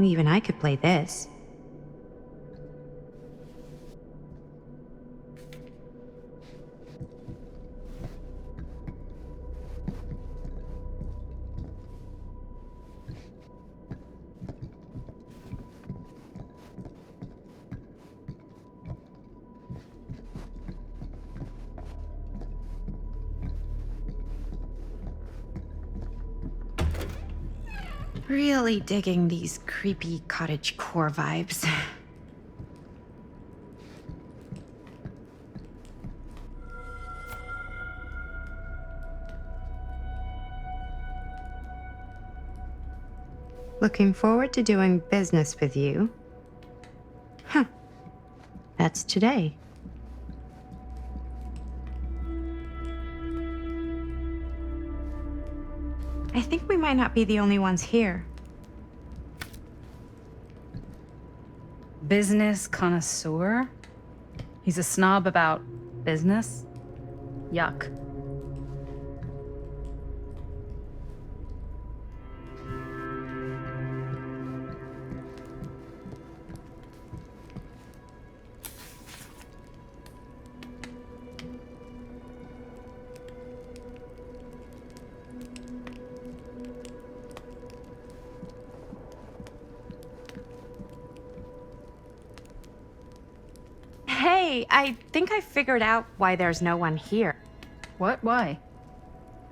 Even I could play this. Really digging these creepy cottagecore vibes. Looking forward to doing business with you. Huh. That's today. I think we might not be the only ones here. Business connoisseur? He's a snob about business? Yuck. Hey, I think I figured out why there's no one here. What? Why?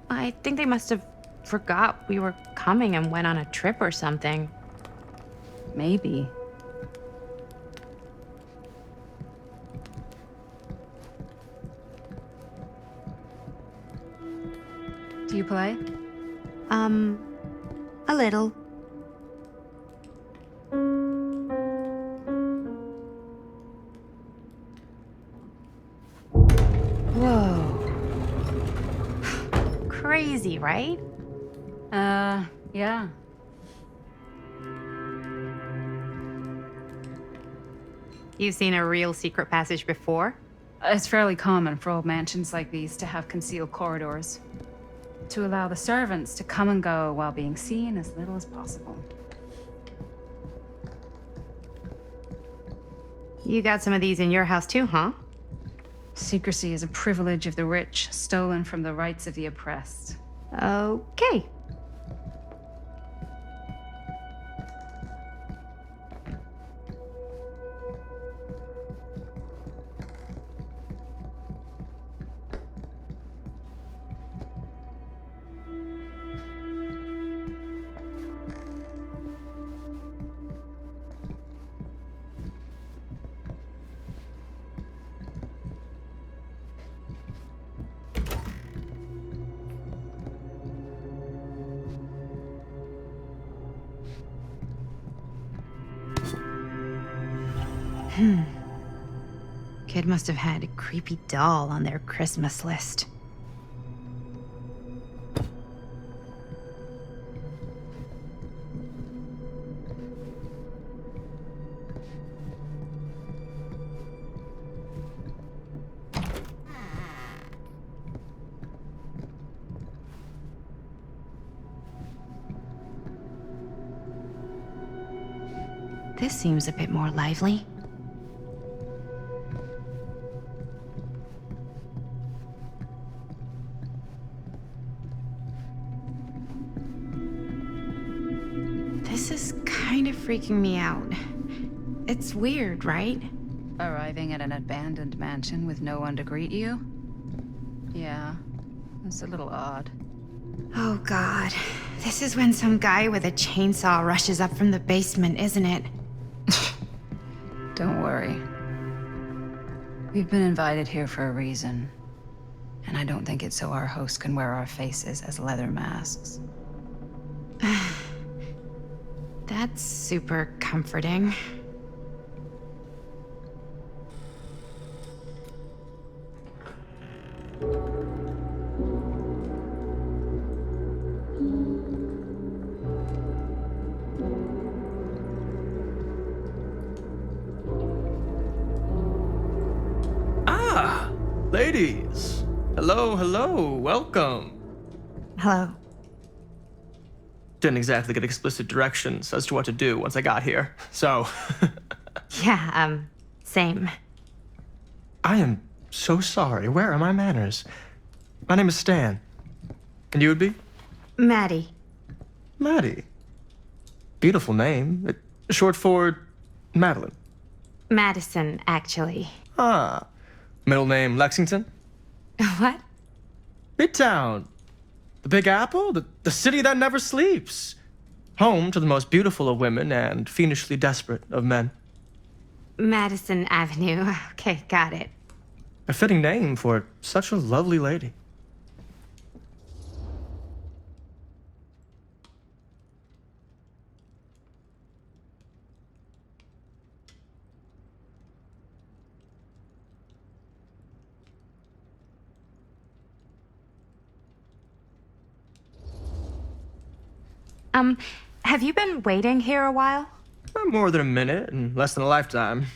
I think they must have forgot we were coming and went on a trip or something. Maybe. Do you play? A little. Whoa. Crazy, right? Yeah. You've seen a real secret passage before? It's fairly common for old mansions like these to have concealed corridors, to allow the servants to come and go while being seen as little as possible. You got some of these in your house too, huh? Secrecy is a privilege of the rich, stolen from the rights of the oppressed. Okay. Kid must have had a creepy doll on their Christmas list. This seems a bit more lively. This is kind of freaking me out. It's weird, right? Arriving at an abandoned mansion with no one to greet you? Yeah, it's a little odd. Oh god. This is when some guy with a chainsaw rushes up from the basement, isn't it? Don't worry. We've been invited here for a reason. And I don't think it's so our host can wear our faces as leather masks. That's super comforting. Ladies! Hello, hello, welcome. Hello. didn't exactly get explicit directions as to what to do once I got here, so... Yeah, same. I am so sorry. Where are my manners? My name is Stan. And you would be? Maddie. Maddie. Beautiful name. Short for Madeline. Madison, actually. Ah. Middle name Lexington? What? Midtown. The Big Apple? The city that never sleeps. Home to the most beautiful of women and fiendishly desperate of men. Madison Avenue. Okay, got it. A fitting name for such a lovely lady. Have you been waiting here a while? More than a minute and less than a lifetime.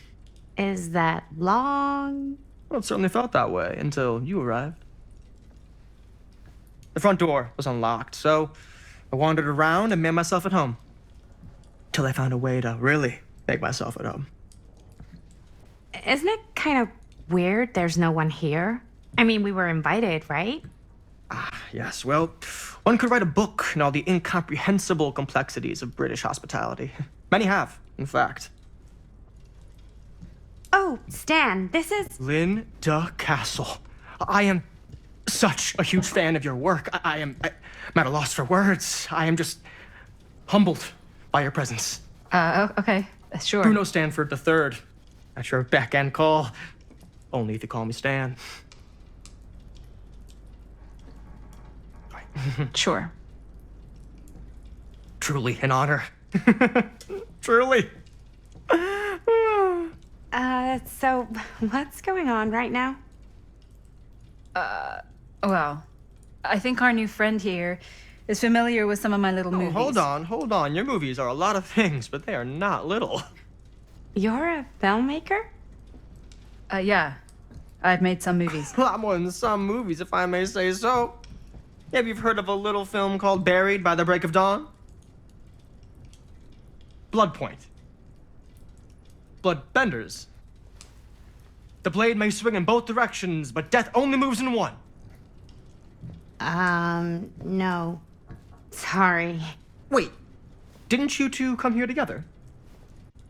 Is that long? Well, it certainly felt that way until you arrived. The front door was unlocked, so I wandered around and made myself at home. Till I found a way to really make myself at home. Isn't it kind of weird there's no one here? I mean, we were invited, right? Yes, well, one could write a book on all the incomprehensible complexities of British hospitality. Many have, in fact. Oh, Stan, this is... Linda Castle. I am such a huge fan of your work. I'm at a loss for words. I am just humbled by your presence. Okay, sure. Bruno Stanford III, at your beck and call. Only if you call me Stan. Sure. Truly an honor. Truly. So what's going on right now? Well, I think our new friend here is familiar with some of my little movies. Hold on. Your movies are a lot of things, but they are not little. You're a filmmaker? Yeah. I've made some movies. A lot more than some movies, if I may say so. Maybe you've heard of a little film called Buried by the Break of Dawn? Bloodpoint. Bloodbenders. The blade may swing in both directions, but death only moves in one. No. Sorry. Wait, didn't you two come here together?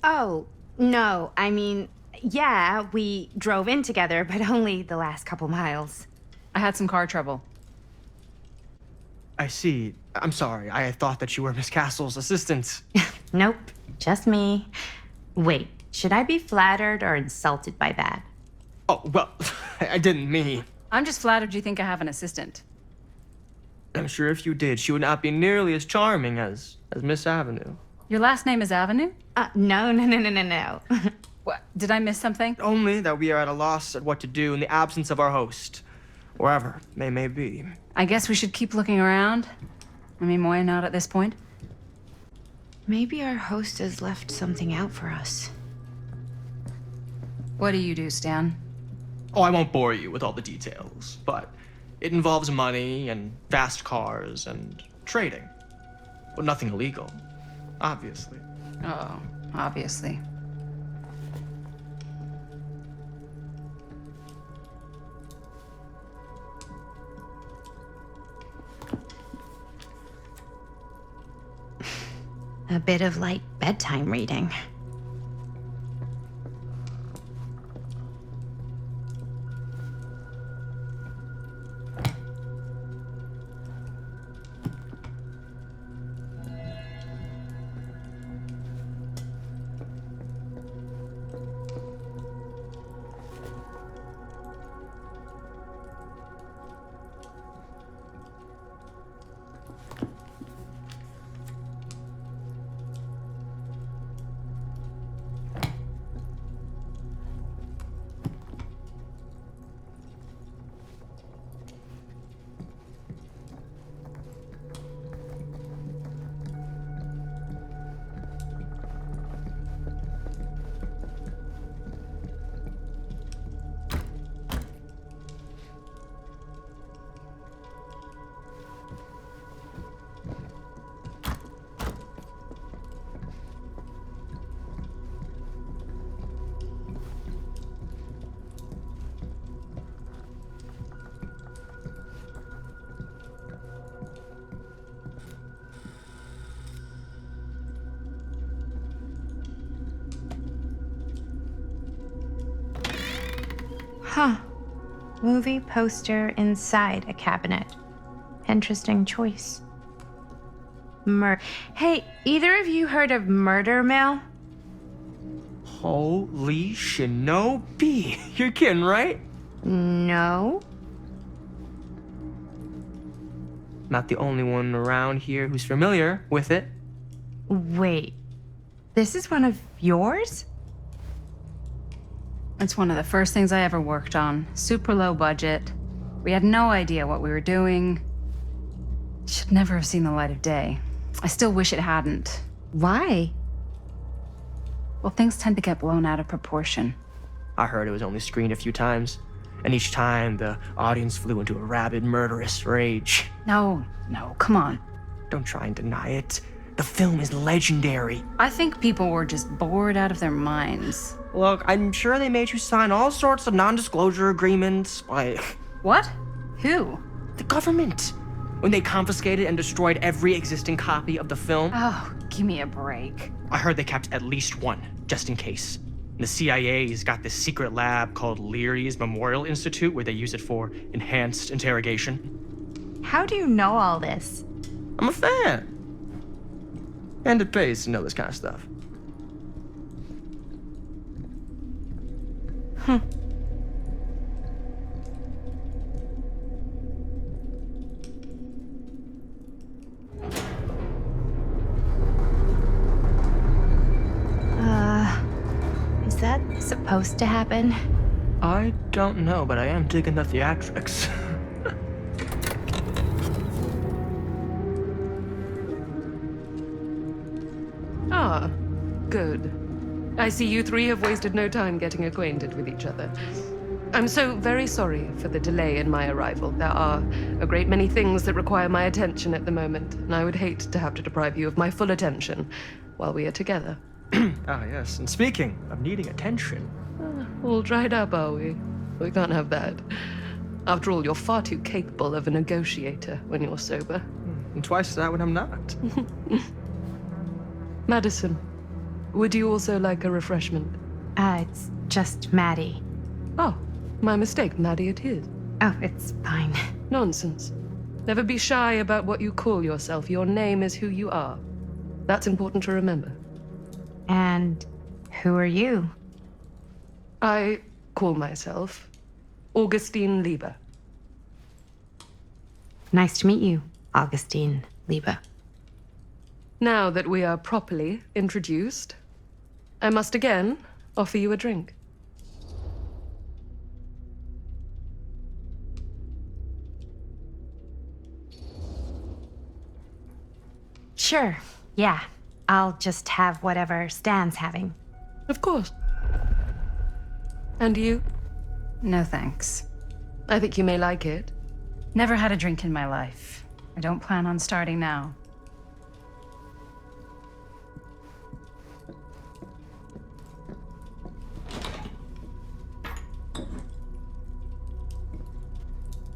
Oh, no. I mean, yeah, we drove in together, but only the last couple miles. I had some car trouble. I see. I'm sorry. I thought that you were Miss Castle's assistant. Nope, just me. Wait, should I be flattered or insulted by that? Oh, well, I didn't mean. I'm just flattered you think I have an assistant. I'm sure if you did, she would not be nearly as charming as Miss Avenue. Your last name is Avenue? No. What? Did I miss something? Only that we are at a loss at what to do in the absence of our host, wherever they may be. I guess we should keep looking around. I mean, why not at this point? Maybe our host has left something out for us. What do you do, Stan? Oh, I won't bore you with all the details, but it involves money and fast cars and trading. Well, nothing illegal, obviously. Oh, obviously. A bit of light bedtime reading. Huh. Movie poster inside a cabinet. Interesting choice. Hey, either of you heard of Murder Mill? Holy shinobi. You're kidding, right? No. Not the only one around here who's familiar with it. Wait. This is one of yours? It's one of the first things I ever worked on. Super low budget. We had no idea what we were doing. Should never have seen the light of day. I still wish it hadn't. Why? Well, things tend to get blown out of proportion. I heard it was only screened a few times, and each time the audience flew into a rabid, murderous rage. No, come on. Don't try and deny it. The film is legendary. I think people were just bored out of their minds. Look, I'm sure they made you sign all sorts of non-disclosure agreements, like What? Who? the government, when they confiscated and destroyed every existing copy of the film. Oh, give me a break. I heard they kept at least one, just in case. The CIA's got this secret lab called Leary's Memorial Institute where they use it for enhanced interrogation. How do you know all this? I'm a fan. And it pays to know this kind of stuff. Is that supposed to happen? I don't know, but I am digging the theatrics. Ah, good. I see you three have wasted no time getting acquainted with each other. I'm so very sorry for the delay in my arrival. There are a great many things that require my attention at the moment, and I would hate to have to deprive you of my full attention while we are together. Ah, yes. And speaking of needing attention, All dried up, are we? We can't have that. After all, you're far too capable of a negotiator when you're sober. and twice that when I'm not. Madison, would you also like a refreshment? It's just Maddie. Oh, my mistake, Maddie it is. Oh, it's fine. Nonsense. Never be shy about what you call yourself. Your name is who you are. That's important to remember. And who are you? I call myself Augustine Lieber. Nice to meet you, Augustine Lieber. Now that we are properly introduced, I must again offer you a drink. Sure, yeah. I'll just have whatever Stan's having. Of course. And you? No thanks. I think you may like it. Never had a drink in my life. I don't plan on starting now.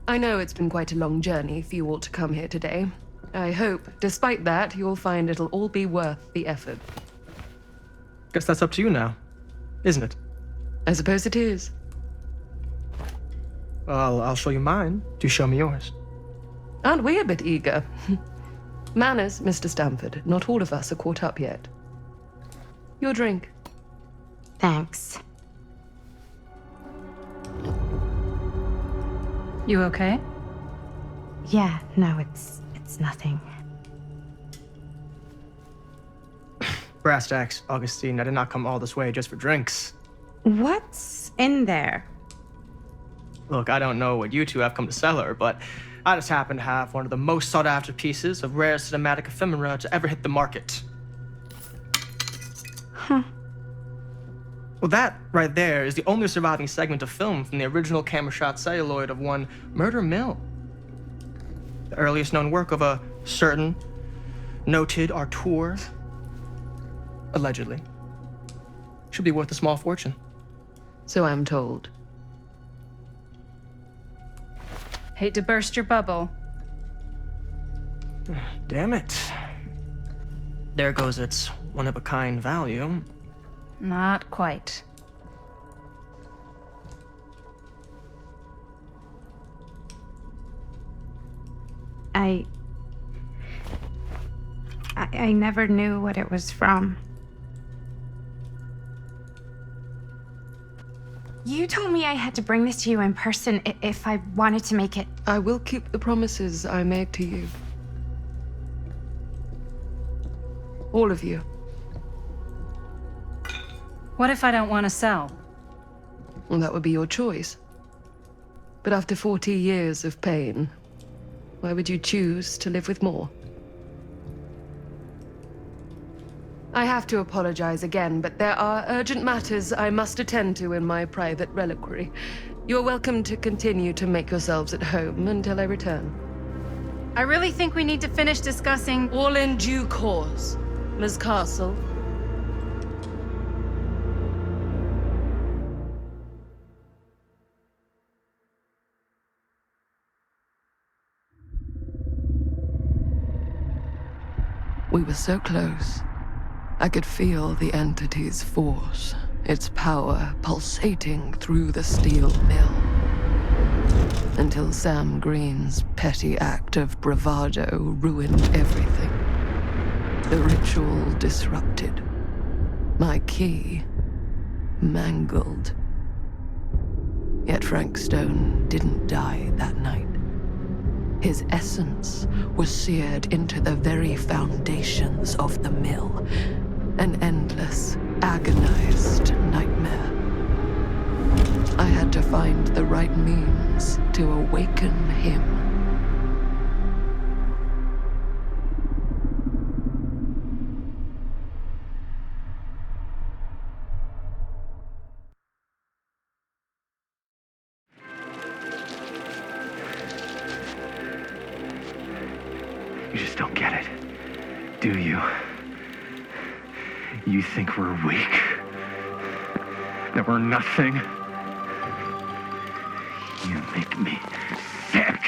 I know it's been quite a long journey for you all to come here today. I hope, despite that, you'll find it'll all be worth the effort. Guess that's up to you now, isn't it? I suppose it is. Well, I'll show you mine. Do show me yours. Aren't we a bit eager? Manners, Mr. Stamford. Not all of us are caught up yet. Your drink. Thanks. You okay? Yeah, no, it's nothing. Brass tacks, Augustine. I did not come all this way just for drinks. What's in there? Look, I don't know what you two have come to sell her, but I just happen to have one of the most sought-after pieces of rare cinematic ephemera to ever hit the market. Huh. Well, that right there is the only surviving segment of film from the original camera shot celluloid of one Murder Mill. The earliest known work of a certain noted auteur, allegedly. Should be worth a small fortune. So I'm told. Hate to burst your bubble. Damn it. There goes its one-of-a-kind value. Not quite. I never knew what it was from. You told me I had to bring this to you in person if I wanted to make it. I will keep the promises I made to you. All of you. What if I don't want to sell? Well, that would be your choice. But after 40 years of pain, why would you choose to live with more? I have to apologize again, but there are urgent matters I must attend to in my private reliquary. You're welcome to continue to make yourselves at home until I return. I really think we need to finish discussing. All in due course, Ms. Castle. We were so close. I could feel the entity's force, its power pulsating through the steel mill. Until Sam Green's petty act of bravado ruined everything. The ritual disrupted. My key mangled. Yet Frank Stone didn't die that night. His essence was seared into the very foundations of the mill. An endless, agonized nightmare. I had to find the right means to awaken him. You just don't get it, do you? You think we're weak? That we're nothing? You make me sick.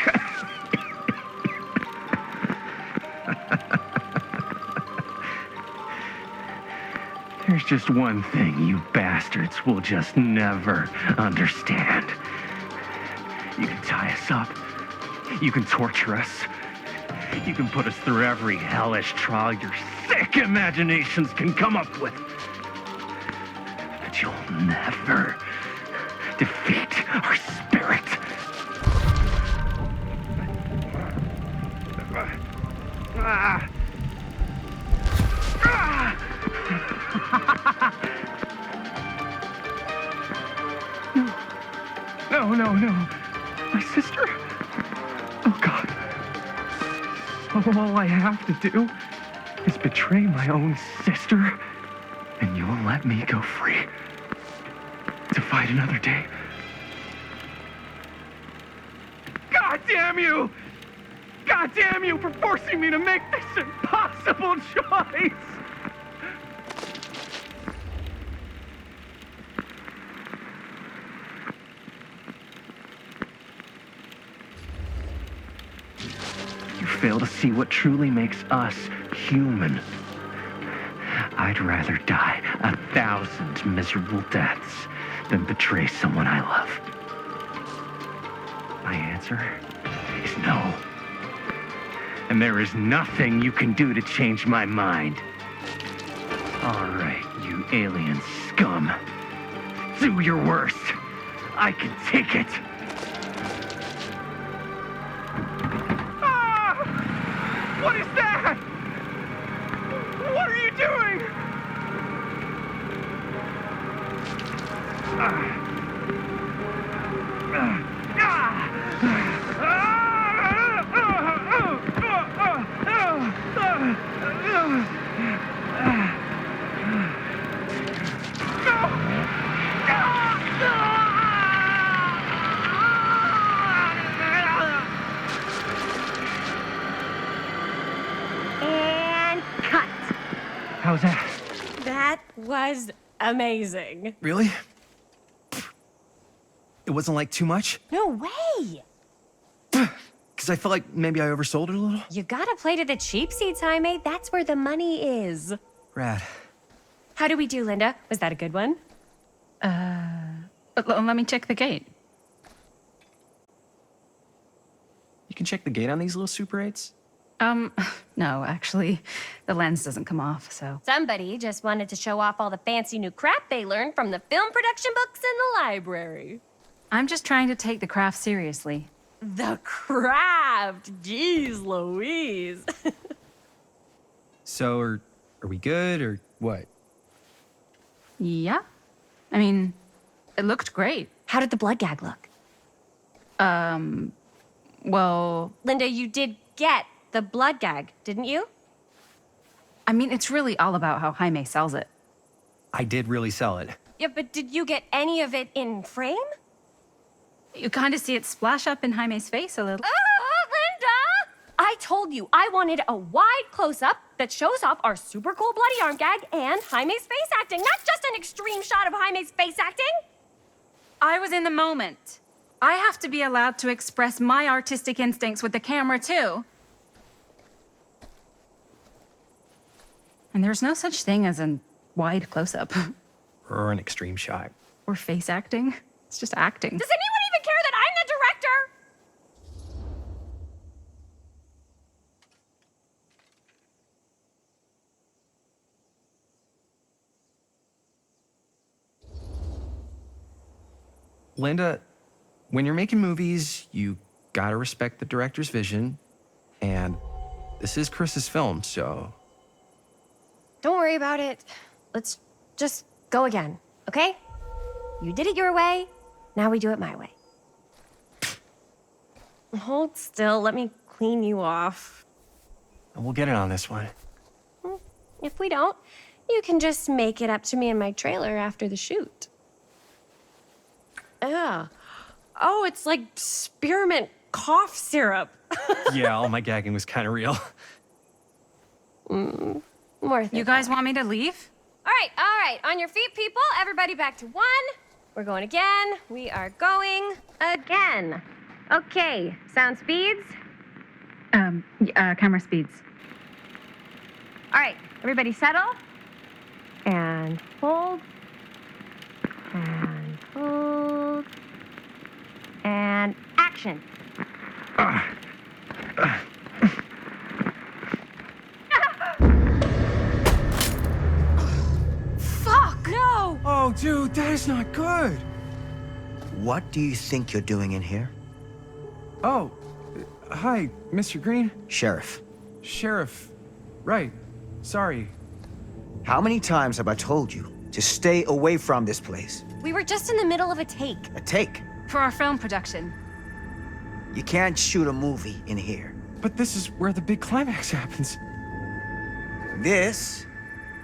There's just one thing you bastards will just never understand. You can tie us up. You can torture us. You can put us through every hellish trial your sick imaginations can come up with. But you'll never defeat our spirit. No. My sister? Oh, God. All I have to do is betray my own sister, and you'll let me go free to fight another day. God damn you! God damn you for forcing me to make this impossible choice! You fail to see what truly makes us human. I'd rather die 1,000 miserable deaths than betray someone I love. My answer is no. And there is nothing you can do to change my mind. All right, you alien scum. Do your worst. I can take it. What is that? What are you doing? And cut. How's that? That was amazing. Really? It wasn't like too much? No way. Because I felt like maybe I oversold it a little? You gotta play to the cheap seats, Jaime. That's where the money is. Rad. How do we do, Linda? Was that a good one? Let me check the gate. You can check the gate on these little Super 8s? No, actually, the lens doesn't come off, so. Somebody just wanted to show off all the fancy new crap they learned from the film production books in the library. I'm just trying to take the craft seriously. The craft! Jeez Louise. So, are we good, or what? Yeah. I mean, it looked great. How did the blood gag look? Well, Linda, you did get the blood gag, didn't you? I mean, it's really all about how Jaime sells it. I did really sell it. Yeah, but did you get any of it in frame? You kind of see it splash up in Jaime's face a little. Linda! I told you I wanted a wide close-up that shows off our super cool bloody arm gag and Jaime's face acting, not just an extreme shot of Jaime's face acting. I was in the moment. I have to be allowed to express my artistic instincts with the camera, too. And there's no such thing as a wide close-up. Or an extreme shot. Or face acting. It's just acting. Does anyone even care that I'm the director? Linda, when you're making movies, you gotta respect the director's vision. And this is Chris's film, so... Don't worry about it. Let's just go again, okay? You did it your way, now we do it my way. Hold still, let me clean you off. We'll get it on this one. If we don't, you can just make it up to me in my trailer after the shoot. Yeah. Oh, it's like spearmint cough syrup. Yeah, all my gagging was kind of real. More You guys want me to leave? All right. On your feet, people. Everybody back to one. We're going again. We are going again. Okay, sound speeds. Camera speeds. All right, everybody settle. And hold. And hold. And action. Fuck! No! Oh, dude, that is not good. What do you think you're doing in here? Oh, hi, Mr. Green. Sheriff, Sheriff. Right. Sorry. how many times have I told you to stay away from this place? We were just in the middle of a take. A take. For our film production. You can't shoot a movie in here. But this is where the big climax happens. This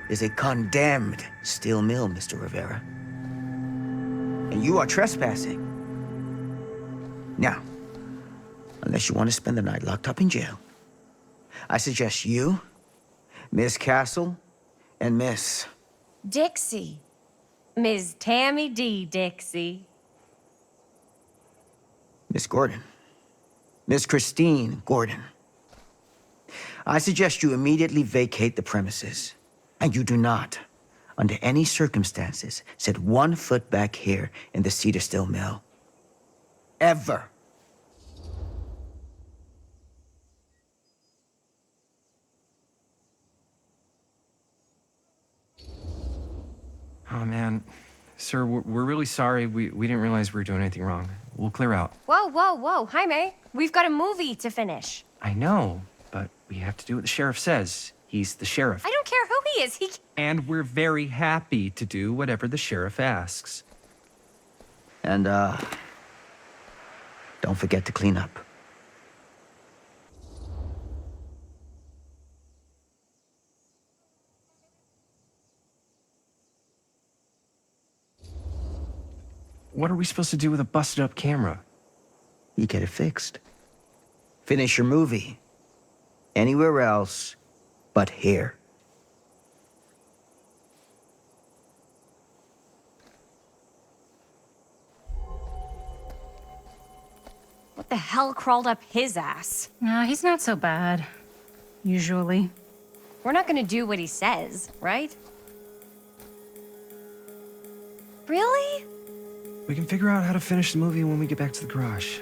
is a condemned steel mill, Mr. Rivera. And you are trespassing. Now, unless you want to spend the night locked up in jail, I suggest you, Miss Castle, and Miss... Dixie. Ms. Tammy D. Dixie. Miss Gordon. Miss Christine Gordon. I suggest you immediately vacate the premises. And you do not, under any circumstances, set 1 foot back here in the Cedar Steel Mill. Ever. Oh, man. Sir, we're really sorry. We didn't realize we were doing anything wrong. We'll clear out. Whoa. Jaime, we've got a movie to finish. I know, but we have to do what the sheriff says. He's the sheriff. I don't care who he is. And we're very happy to do whatever the sheriff asks. And, don't forget to clean up. What are we supposed to do with a busted up camera? You get it fixed. Finish your movie. Anywhere else but here. What the hell crawled up his ass? No, he's not so bad. Usually. We're not gonna do what he says, right? Really? We can figure out how to finish the movie when we get back to the garage.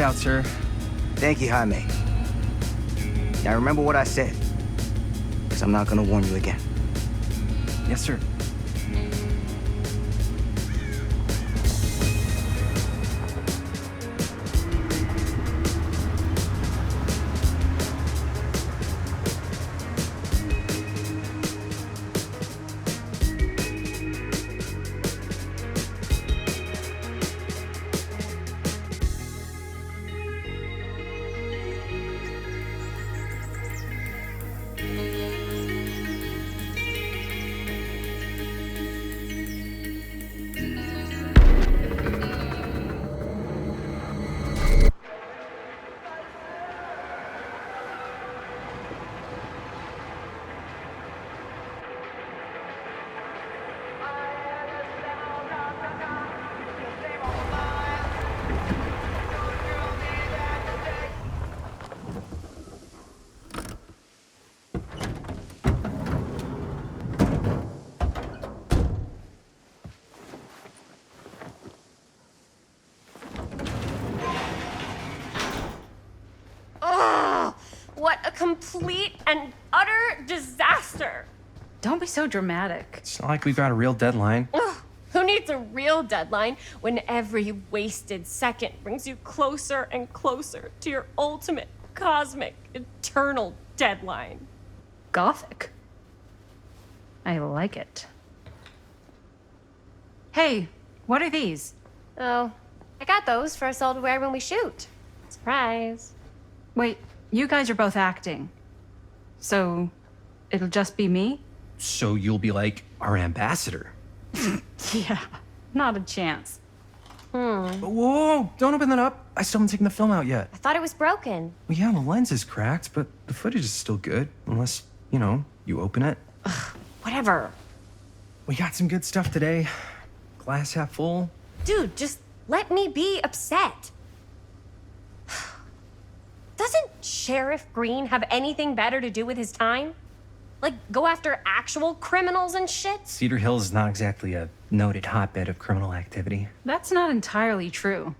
out, sir. Thank you, Jaime. Now remember what I said, because I'm not gonna warn you again. Yes, sir. What a complete and utter disaster! Don't be so dramatic. It's not like we've got a real deadline. Ugh, who needs a real deadline when every wasted second brings you closer and closer to your ultimate, cosmic, eternal deadline? Gothic. I like it. Hey, what are these? Oh, I got those for us all to wear when we shoot. Surprise. Wait, you guys are both acting. So, it'll just be me? So you'll be like our ambassador. Yeah, not a chance. Whoa, don't open that up. I still haven't taken the film out yet. I thought it was broken. Well, yeah, the lens is cracked, but the footage is still good. Unless, you open it. Whatever. We got some good stuff today. Glass half full. Dude, just let me be upset. Doesn't Sheriff Green have anything better to do with his time? Like, go after actual criminals and shit? Cedar Hills is not exactly a noted hotbed of criminal activity. That's not entirely true.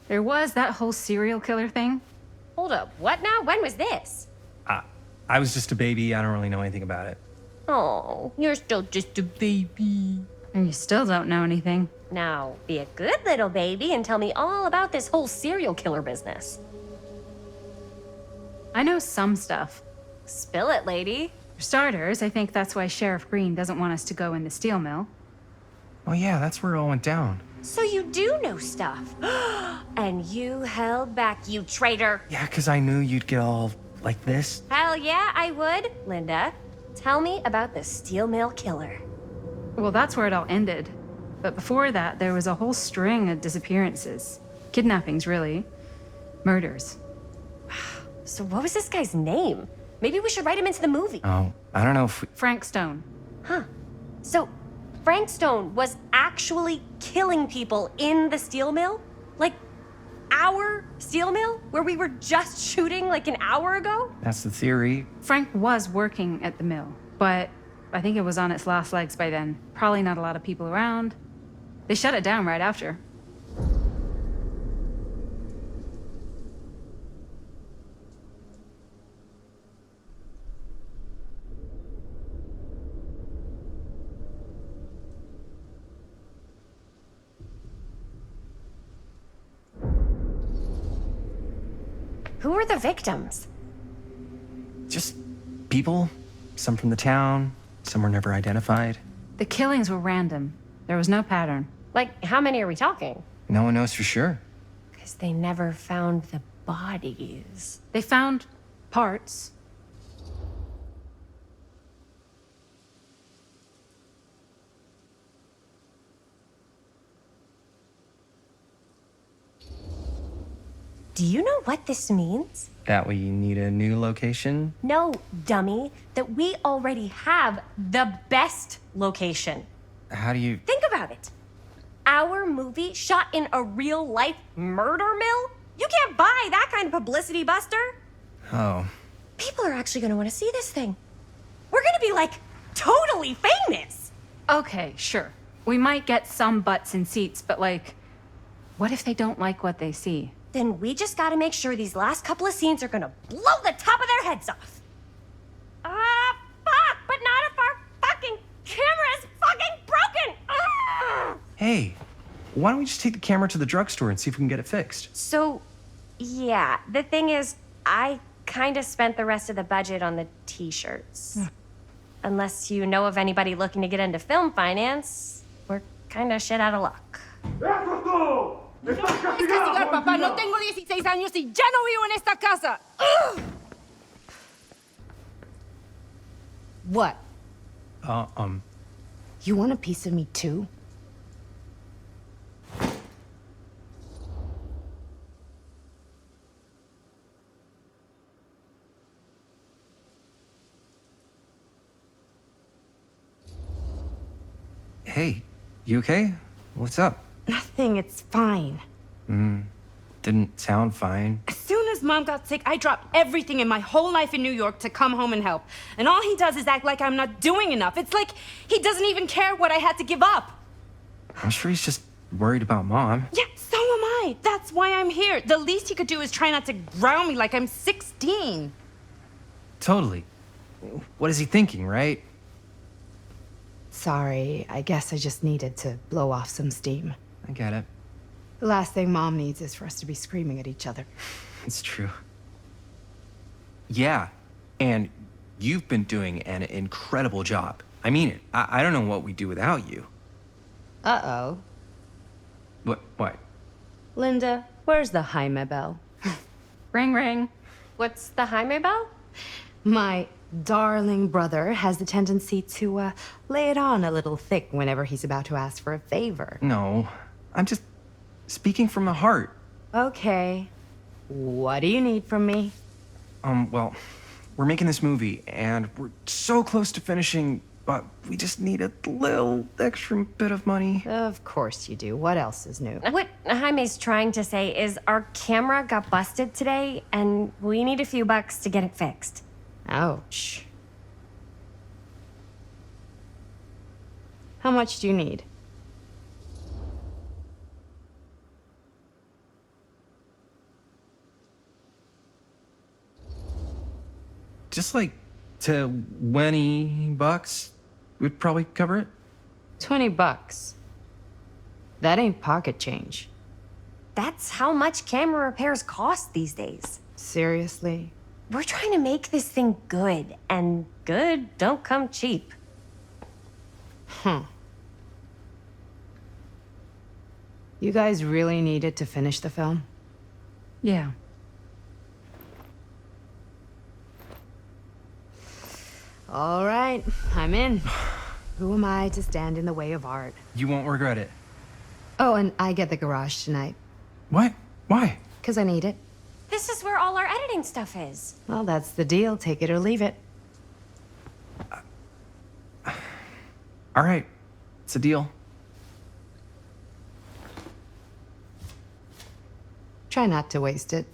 There was that whole serial killer thing. Hold up, what now? When was this? I was just a baby. I don't really know anything about it. Oh, you're still just a baby. And you still don't know anything. Now, be a good little baby and tell me all about this whole serial killer business. I know some stuff. Spill it, lady. For starters, I think that's why Sheriff Green doesn't want us to go in the steel mill. Oh, yeah, that's where it all went down. So you do know stuff. And you held back, you traitor. Yeah, because I knew you'd get all like this. Hell yeah, I would. Linda, tell me about the steel mill killer. Well, that's where it all ended. But before that, there was a whole string of disappearances. Kidnappings, really. Murders. So what was this guy's name? Maybe we should write him into the movie. Oh, I don't know if we... Frank Stone. Huh. So Frank Stone was actually killing people in the steel mill? Like, our steel mill? Where we were just shooting like an hour ago? That's the theory. Frank was working at the mill, but I think it was on its last legs by then. Probably not a lot of people around. They shut it down right after. Who were the victims? Just people. Some from the town. Some were never identified. The killings were random. There was no pattern. Like, how many are we talking? No one knows for sure. Because they never found the bodies. They found parts. Do you know what this means? That we need a new location? No, dummy. That we already have the best location. How do you... Think about it. Our movie shot in a real-life murder mill? You can't buy that kind of publicity, Buster. Oh. People are actually gonna want to see this thing. We're gonna be, like, totally famous. Okay, sure. We might get some butts in seats, but like, What if they don't like what they see? Then we just gotta make sure these last couple of scenes are gonna blow the top of their heads off. Fuck! But not if our fucking camera is fucking broken! Ugh! Hey, why don't we just take the camera to the drugstore and see if we can get it fixed? So, yeah, the thing is, I kinda spent the rest of the budget on the t-shirts. Unless you know of anybody looking to get into film finance, we're kinda shit out of luck. Castigar, papá. No tengo 16 años y ya no vivo en esta casa. Ugh. What? You want a piece of me too? Hey, you okay? What's up? Nothing, it's fine. Didn't sound fine. As soon as Mom got sick, I dropped everything in my whole life in New York to come home and help. And all he does is act like I'm not doing enough. It's like he doesn't even care what I had to give up. I'm sure he's just worried about Mom. Yeah, so am I. That's why I'm here. The least he could do is try not to ground me like I'm 16. Totally. What is he thinking, right? Sorry, I guess I just needed to blow off some steam. I get it. The last thing Mom needs is for us to be screaming at each other. It's true. Yeah, and you've been doing an incredible job. I mean it. I don't know what we'd do without you. Uh-oh. What? Linda, where's the Jaime bell? Ring, ring. What's the Jaime bell? My darling brother has the tendency to lay it on a little thick whenever he's about to ask for a favor. No, I'm just speaking from the heart. Okay. What do you need from me? Well, we're making this movie, and we're so close to finishing, but we just need a little extra bit of money. Of course you do. What else is new? What Jaime's trying to say is our camera got busted today, and we need a few bucks to get it fixed. Ouch. How much do you need? Just like $20 would probably cover it. $20. That ain't pocket change. That's how much camera repairs cost these days. Seriously? We're trying to make this thing good, and good don't come cheap. You guys really needed to finish the film? Yeah. All right, I'm in. Who am I to stand in the way of art? You won't regret it. Oh, and I get the garage tonight, What? Why? 'cause I need it. This is where all our editing stuff is. Well, that's the deal. Take it or leave it. All right, it's a deal. Try not to waste it.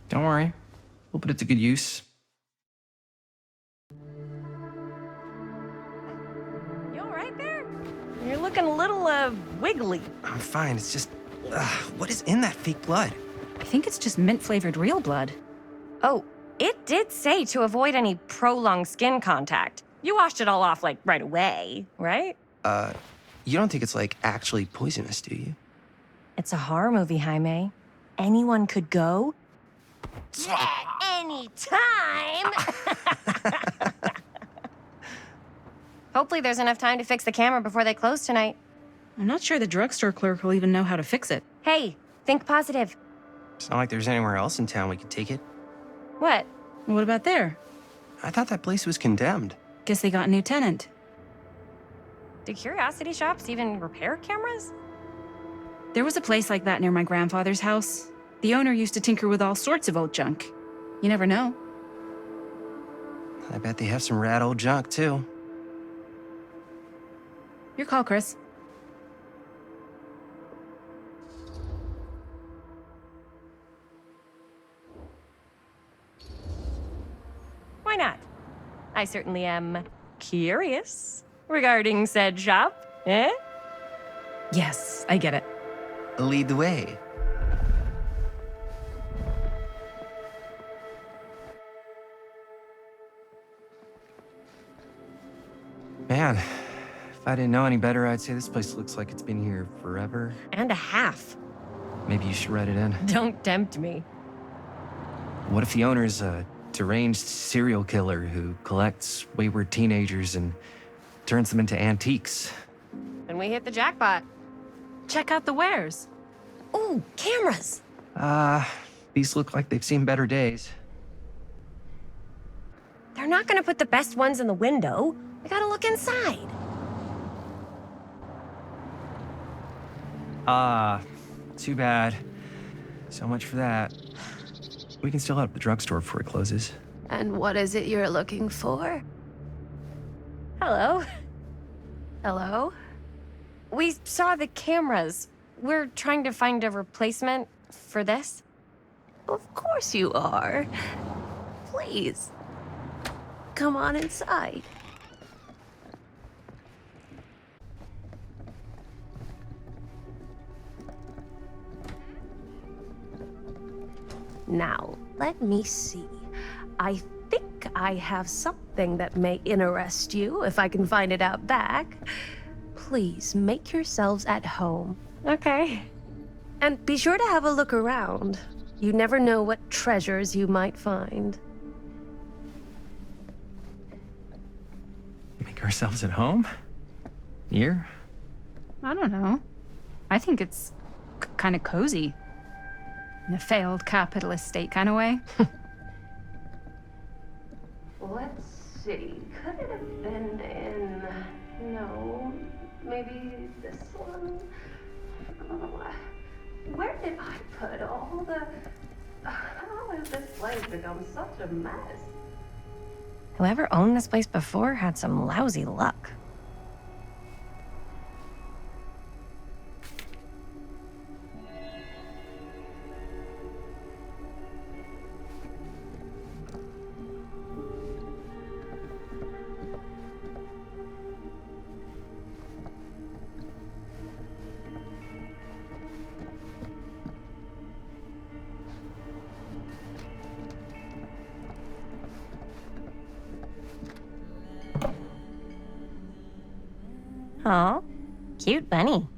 Don't worry. We'll put it to good use. You all right there? You're looking a little, wiggly. I'm fine. It's just, what is in that fake blood? I think it's just mint-flavored real blood. Oh, it did say to avoid any prolonged skin contact. You washed it all off, like, right away, right? You don't think it's, like, actually poisonous, do you? It's a horror movie, Jaime. Anyone could go. Yeah, anytime! Hopefully there's enough time to fix the camera before they close tonight. I'm not sure the drugstore clerk will even know how to fix it. Hey, think positive. It's not like there's anywhere else in town we could take it. What? What about there? I thought that place was condemned. Guess they got a new tenant. Do curiosity shops even repair cameras? There was a place like that near my grandfather's house. The owner used to tinker with all sorts of old junk. You never know. I bet they have some rad old junk, too. Your call, Chris. Why not? I certainly am curious regarding said shop, eh? Yes, I get it. Lead the way. Man, if I didn't know any better, I'd say this place looks like it's been here forever. And a half. Maybe you should write it in. Don't tempt me. What if the owner's a deranged serial killer who collects wayward teenagers and turns them into antiques? And we hit the jackpot. Check out the wares. Ooh, cameras. These look like they've seen better days. They're not gonna put the best ones in the window. We gotta look inside. Too bad. So much for that. We can still hit up the drugstore before it closes. And what is it you're looking for? Hello. Hello? We saw the cameras. We're trying to find a replacement for this. Of course you are. Please. Come on inside. Now, let me see. I think I have something that may interest you, if I can find it out back. Please make yourselves at home. Okay. And be sure to have a look around. You never know what treasures you might find. Make ourselves at home? Here? I don't know. I think it's kind of cozy. In a failed capitalist state kind of way. Let's see. Could it have been in... No. Maybe this one? Where did I put all the... How has this place become such a mess? Whoever owned this place before had some lousy luck. Aw, cute bunny.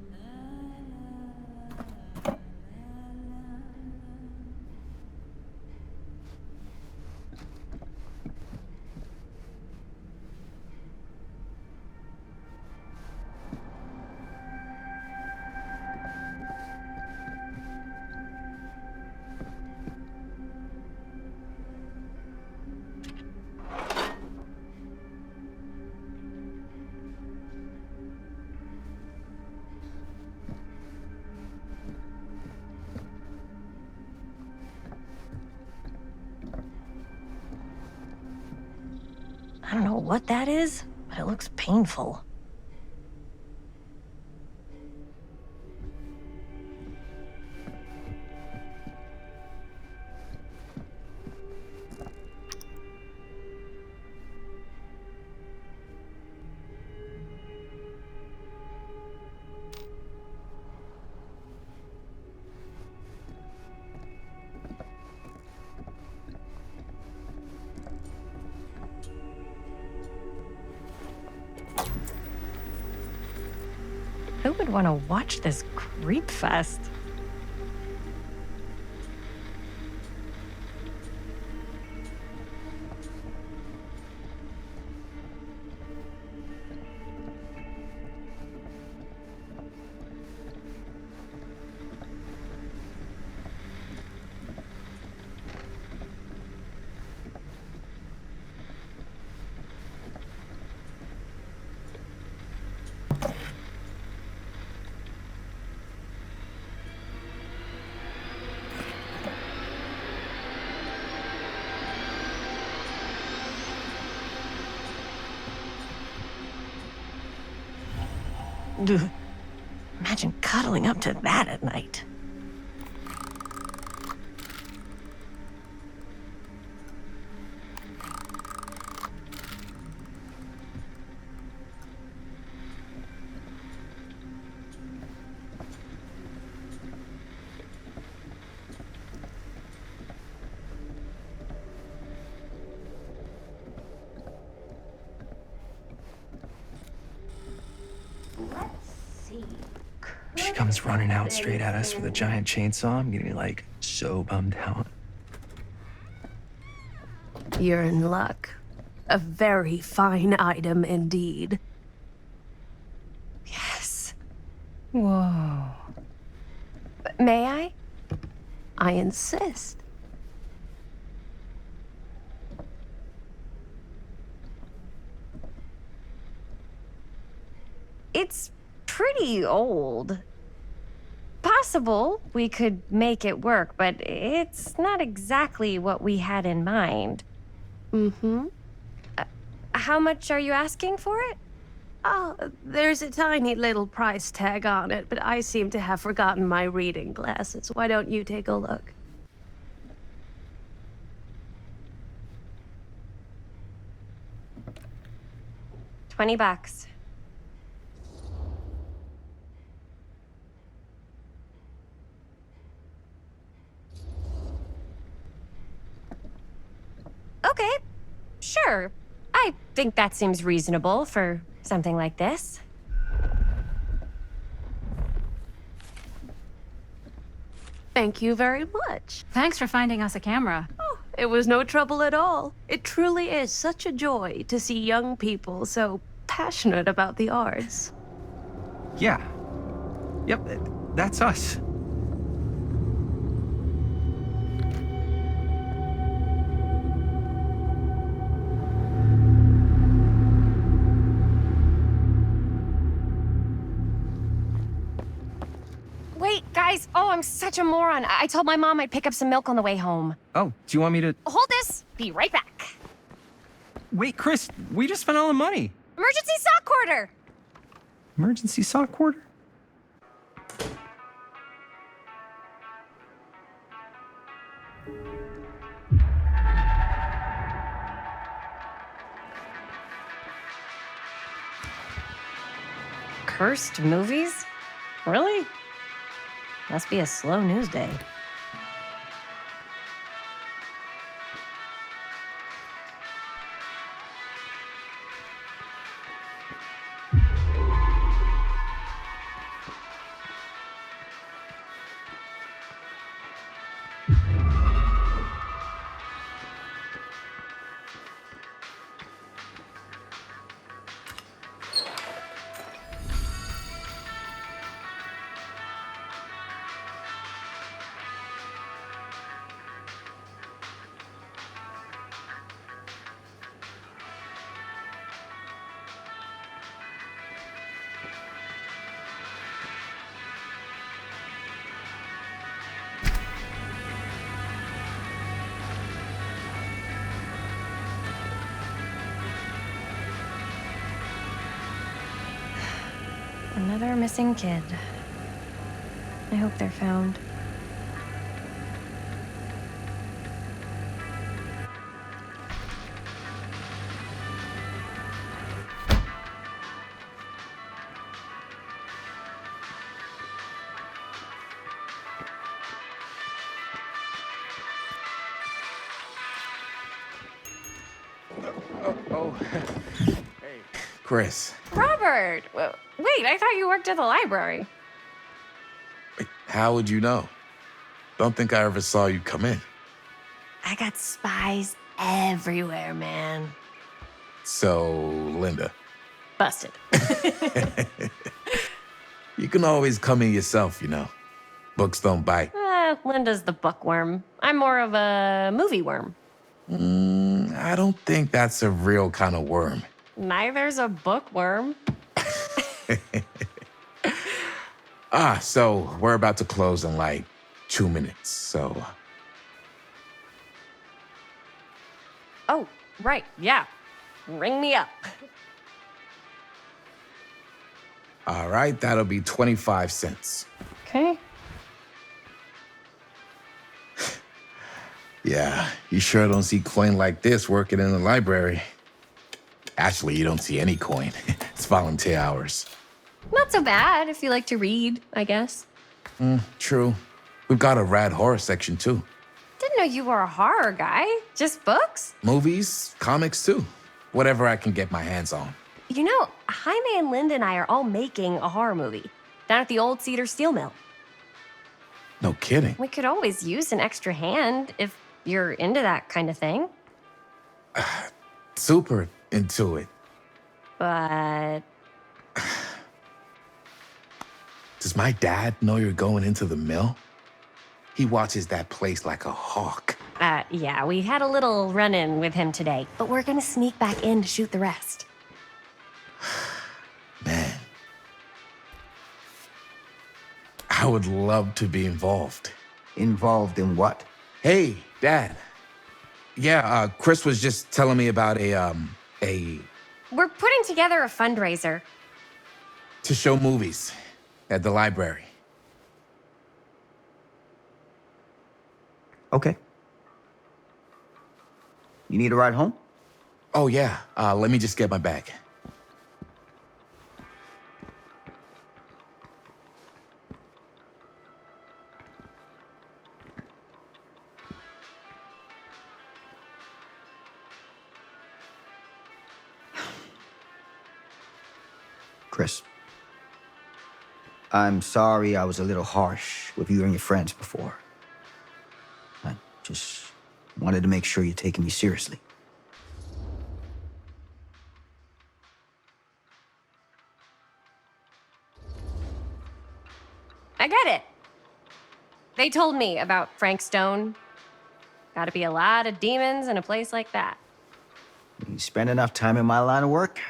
I don't know what that is, but it looks painful. Who would want to watch this creep fest? Ugh. Imagine cuddling up to that at night. comes running out straight at us with a giant chainsaw, I'm gonna be like so bummed out. You're in luck. A very fine item indeed. Yes. Whoa. May I? I insist. It's pretty old. Possible we could make it work, but it's not exactly what we had in mind. Mm-hmm. How much are you asking for it? Oh, there's a tiny little price tag on it, but I seem to have forgotten my reading glasses. Why don't you take a look? $20. Okay, sure. I think that seems reasonable for something like this. Thank you very much. Thanks for finding us a camera. Oh, it was no trouble at all. It truly is such a joy to see young people so passionate about the arts. Yeah. Yep, that's us. Wait, guys. Oh, I'm such a moron. I told my mom I'd pick up some milk on the way home. Oh, do you want me to... Hold this. Be right back. Wait, Chris, we just spent all the money. Emergency sock quarter. Emergency sock quarter? Cursed movies? Really? Must be a slow news day. Another missing kid. I hope they're found. Chris, Robert! Wait, I thought you worked at the library. how would you know? Don't think I ever saw you come in. I got spies everywhere, man. So, Linda, Busted. you can always come in yourself, you know. Books don't bite. Linda's the bookworm. I'm more of a movie worm. I don't think that's a real kind of worm. Neither's a bookworm. So we're about to close in like 2 minutes, so... Oh, right, yeah. Ring me up. All right, that'll be 25 cents. Okay. Yeah, you sure don't see coin like this working in the library. Actually, you don't see any coin. It's volunteer hours. Not so bad if you like to read, I guess. True. We've got a rad horror section, too. Didn't know you were a horror guy. Just books? Movies, comics, too. Whatever I can get my hands on. You know, Jaime and Linda and I are all making a horror movie. down at the old Cedar Steel Mill. No kidding. We could always use an extra hand if you're into that kind of thing. Super into it. But Does my dad know you're going into the mill? He watches that place like a hawk. Yeah, we had a little run-in with him today, but we're gonna sneak back in to shoot the rest. Man. I would love to be involved. Involved in what? Hey, Dad. Yeah, Chris was just telling me about a We're putting together a fundraiser. to show movies at the library. Okay. You need a ride home? Oh yeah, let me just get my bag. Chris. I'm sorry I was a little harsh with you and your friends before. I just wanted to make sure you're taking me seriously. I get it. They told me about Frank Stone. Gotta be a lot of demons in a place like that. When you spend enough time in my line of work,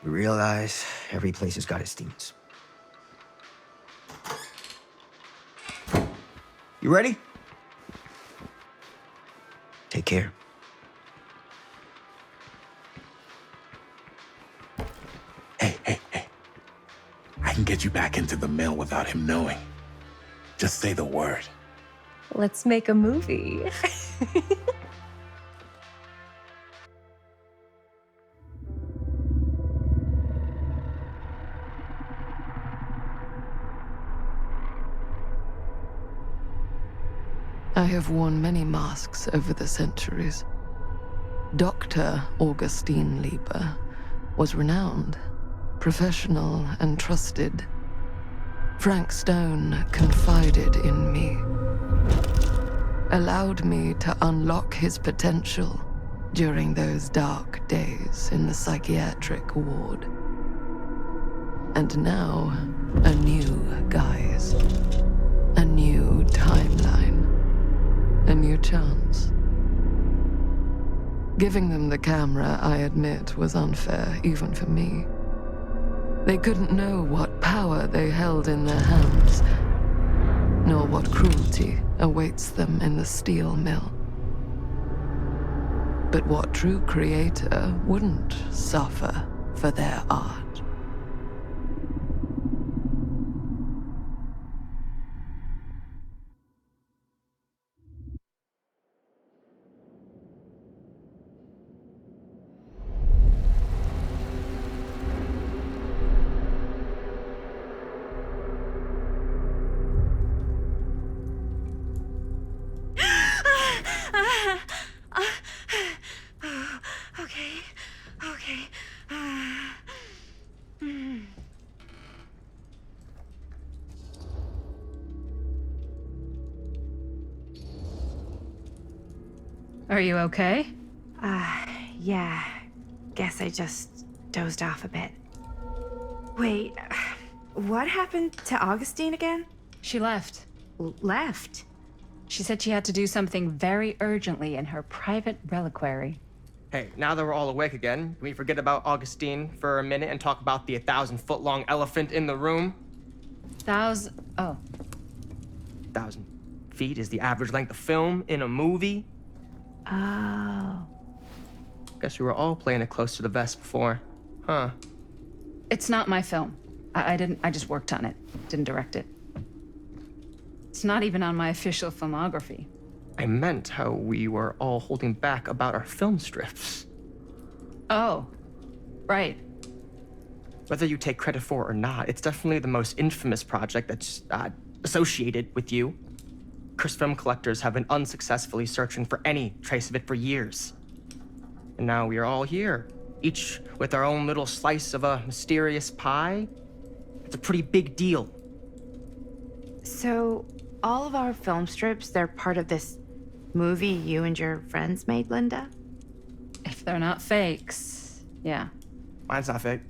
you realize every place has got its demons. You ready? Take care. Hey. I can get you back into the mill without him knowing. Just say the word. Let's make a movie. I have worn many masks over the centuries. Dr. Augustine Lieber was renowned, professional, and trusted. Frank Stone confided in me, allowed me to unlock his potential during those dark days in the psychiatric ward. And now, a new guise, a new timeline. A new chance. Giving them the camera, I admit, was unfair, even for me. They couldn't know what power they held in their hands, nor what cruelty awaits them in the steel mill. But what true creator wouldn't suffer for their art? Okay. Are you okay? Yeah. Guess I just dozed off a bit. Wait, what happened to Augustine again? She left. Left? She said she had to do something very urgently in her private reliquary. Hey, now that we're all awake again, can we forget about Augustine for a minute and talk about the 1,000-foot-long elephant in the room? 1,000 feet is the average length of film in a movie. Oh. Guess we were all playing it close to the vest before. Huh. It's not my film. I just worked on it. Didn't direct it. It's not even on my official filmography. I meant how we were all holding back about our film strips. Oh, right. Whether you take credit for it or not, it's definitely the most infamous project that's associated with you. Cursed film collectors have been unsuccessfully searching for any trace of it for years. And now we are all here, each with our own little slice of a mysterious pie. It's a pretty big deal. So, all of our film strips, they're part of this movie you and your friends made, Linda? If they're not fakes, yeah. Mine's not fake.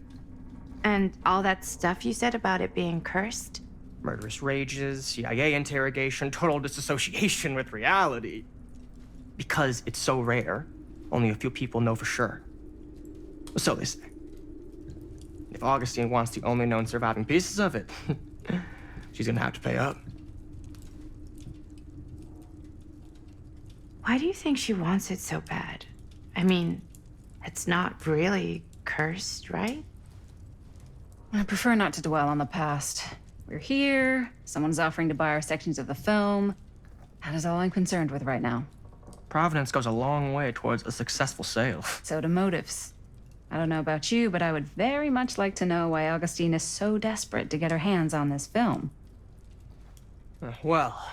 And all that stuff you said about it being cursed? Murderous rages, CIA interrogation, total disassociation with reality. Because it's so rare, only a few people know for sure. So they say. If Augustine wants the only known surviving pieces of it, she's gonna have to pay up. Why do you think she wants it so bad? I mean, it's not really cursed, right? I prefer not to dwell on the past. We're here, someone's offering to buy our sections of the film. That is all I'm concerned with right now. Providence goes a long way towards a successful sale. So do motives. I don't know about you, but I would very much like to know why Augustine is so desperate to get her hands on this film. Well,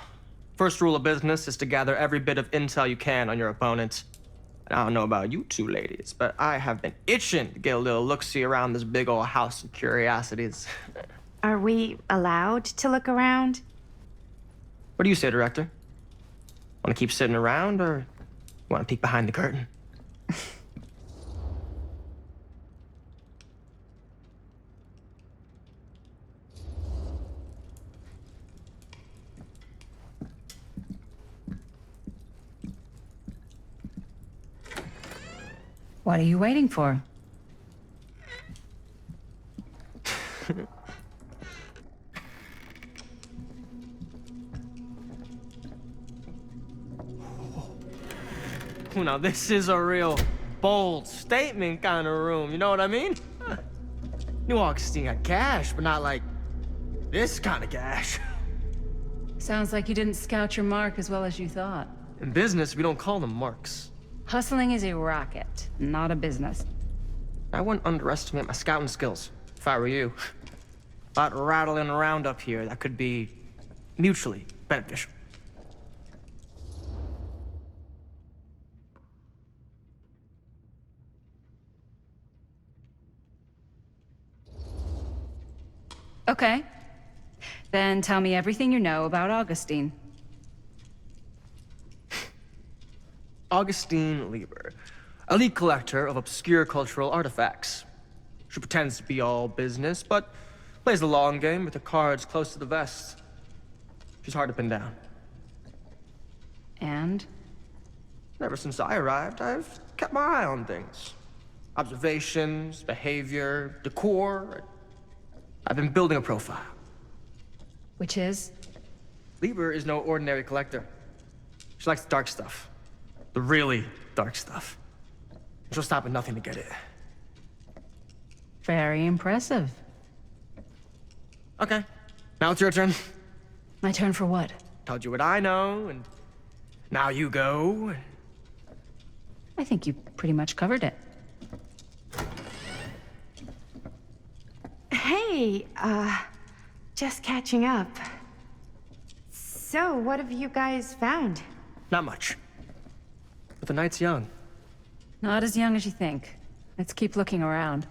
first rule of business is to gather every bit of intel you can on your opponent. And I don't know about you two ladies, but I have been itching to get a little look-see around this big old house of curiosities. Are we allowed to look around? What do you say, director? Want to keep sitting around, or want to peek behind the curtain? What are you waiting for? Now this is a real bold statement kind of room, you know what I mean? New Augustine got cash, but not like this kind of cash. Sounds like you didn't scout your mark as well as you thought. In business, we don't call them marks. Hustling is a racket, not a business. I wouldn't underestimate my scouting skills, if I were you. A lot rattling around up here that could be mutually beneficial. Okay. Then tell me everything you know about Augustine. Augustine Lieber, elite collector of obscure cultural artifacts. She pretends to be all business, but plays the long game with her cards close to the vest. She's hard to pin down. And? Ever since I arrived, I've kept my eye on things. Observations, behavior, decor. I've been building a profile. Which is? Lieber is no ordinary collector. She likes the dark stuff. The really dark stuff. She'll stop at nothing to get it. Very impressive. Okay, now it's your turn. My turn for what? Told you what I know, and now you go. I think you pretty much covered it. Hey, just catching up. So, what have you guys found? Not much. But the night's young. Not as young as you think. Let's keep looking around.